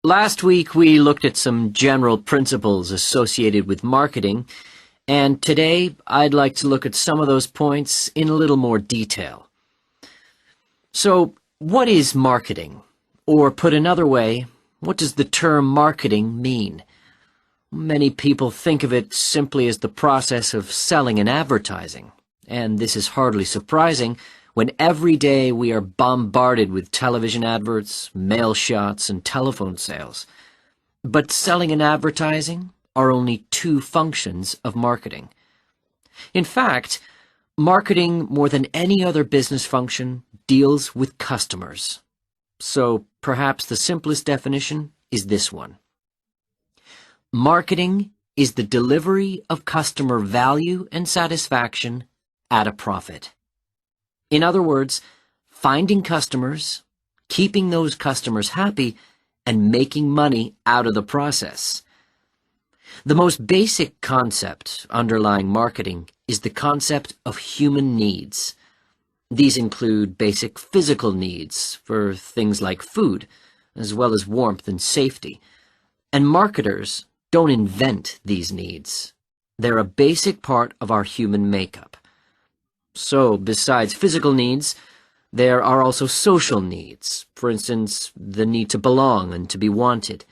Last week we looked at some general principles associated with marketing, and today I'd like to look at some of those points in a little more detail. So, what is marketing? Or put another way, what does the term marketing mean? Many people think of it simply as the process of selling and advertising, and this is hardly surprising when every day we are bombarded with television adverts, mail shots, and telephone sales. But selling and advertising are only two functions of marketing. In fact, marketing, more than any other business function, deals with customers. So perhaps the simplest definition is this one. Marketing is the delivery of customer value and satisfaction at a profit. In other words, finding customers, keeping those customers happy, and making money out of the process. The most basic concept underlying marketing is the concept of human needs. These include basic physical needs for things like food, as well as warmth and safety. And marketers don't invent these needs. They're a basic part of our human makeup. So, besides physical needs, there are also social needs. For instance, the need to belong and to be wanted.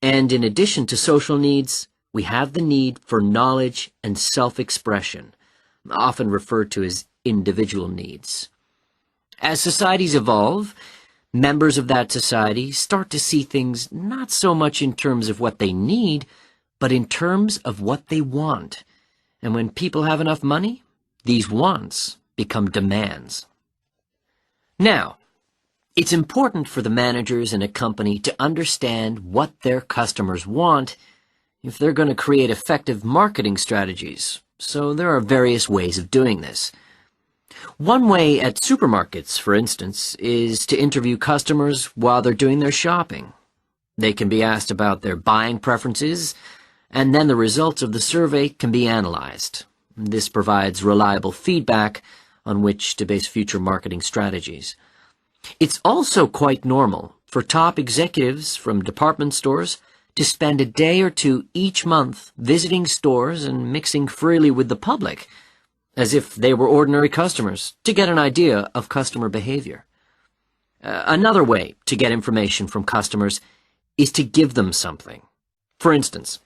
And in addition to social needs, we have the need for knowledge and self-expression, often referred to as individual needs. As societies evolve, members of that society start to see things not so much in terms of what they need, but in terms of what they want. And when people have enough money, these wants become demands. Now, it's important for the managers in a company to understand what their customers want if they're going to create effective marketing strategies. So there are various ways of doing this. One way at supermarkets, for instance, is to interview customers while they're doing their shopping. They can be asked about their buying preferences, and then the results of the survey can be analyzed. This provides reliable feedback on which to base future marketing strategies. It's also quite normal for top executives from department stores to spend a day or two each month visiting stores and mixing freely with the public, as if they were ordinary customers, to get an idea of customer behavior. Another way to get information from customers is to give them something. For instance,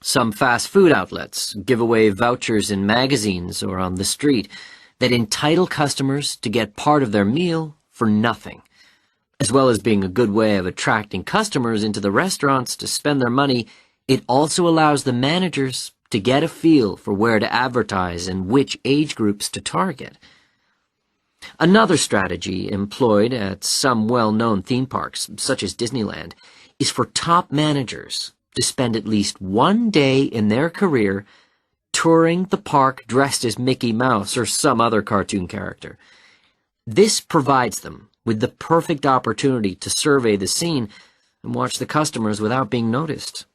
some fast food outlets give away vouchers in magazines or on the street that entitle customers to get part of their meal for nothing. As well as being a good way of attracting customers into the restaurants to spend their money, it also allows the managers to get a feel for where to advertise and which age groups to target. Another strategy employed at some well-known theme parks, such as Disneyland, is for top managers to spend at least one day in their career touring the park dressed as Mickey Mouse or some other cartoon character. This provides them with the perfect opportunity to survey the scene and watch the customers without being noticed.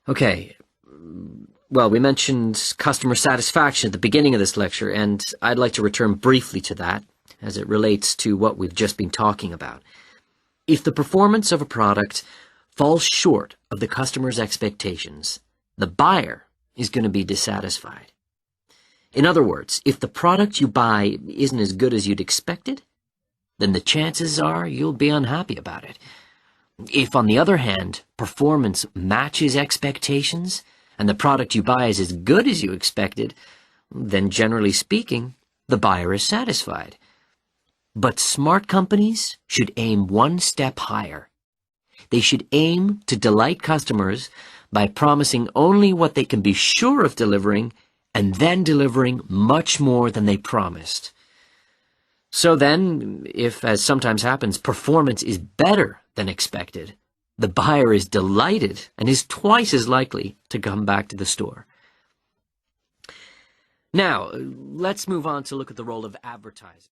Okay, well, we mentioned customer satisfaction at the beginning of this lecture, and I'd like to return briefly to that as it relates to what we've just been talking about. If the performance of a product falls short of the customer's expectations, the buyer is going to be dissatisfied. In other words, if the product you buy isn't as good as you'd expected, then the chances are you'll be unhappy about it. If, on the other hand, performance matches expectations and the product you buy is as good as you expected, then generally speaking, the buyer is satisfied. But smart companies should aim one step higher. They should aim to delight customers by promising only what they can be sure of delivering and then delivering much more than they promised. So then, if, as sometimes happens, performance is better than expected, the buyer is delighted and is twice as likely to come back to the store. Now, let's move on to look at the role of advertising.